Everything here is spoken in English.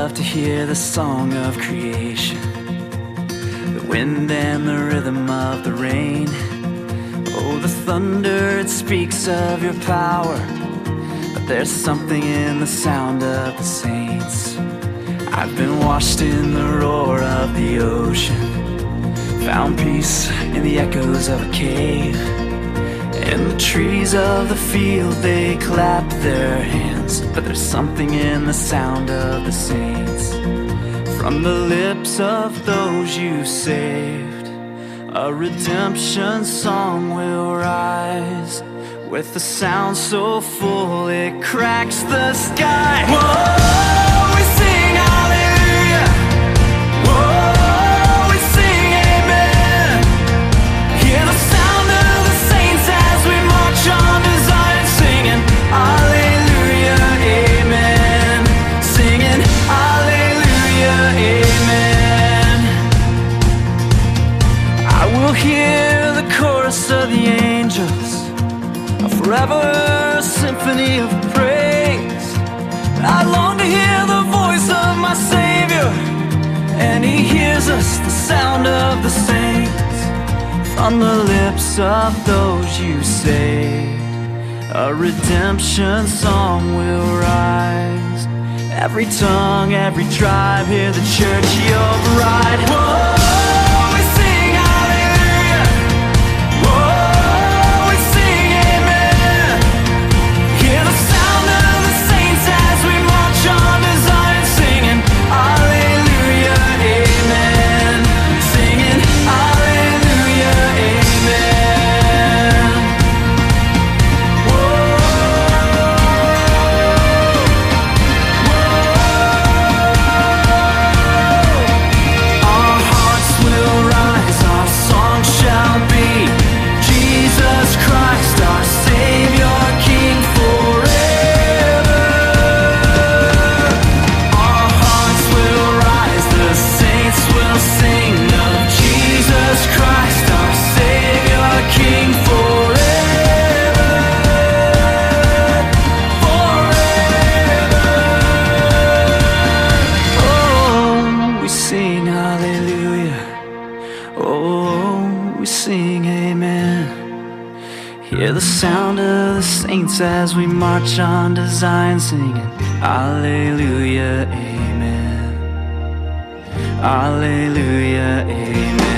love to hear the song of creation, the wind and the rhythm of the rain. Oh, the thunder, it speaks of your power, but there's something in the sound of the saints. I've been washed in the roar of the ocean, found peace in the echoes of a cave. And the trees of the field, they clap their hands, but there's something in the sound of the saints. From the lips of those you saved, a redemption song will rise, with a sound so full it cracks the sky. Whoa, we sing hallelujah. Whoa, we sing amen. Hear the sound of the saints as we march on to Zion, singing hallelujah, amen. Singing hallelujah, amen. I will hear the chorus of the angels, a forever symphony of praise. I long to hear the voice of my Savior, and He hears us, the sound of the saints. From the lips of those you saved, a redemption song will rise. Every tongue, every tribe, hear the church, your bride. Whoa! Hear the sound of the saints as we march on to Zion, singing hallelujah, amen. Hallelujah, amen.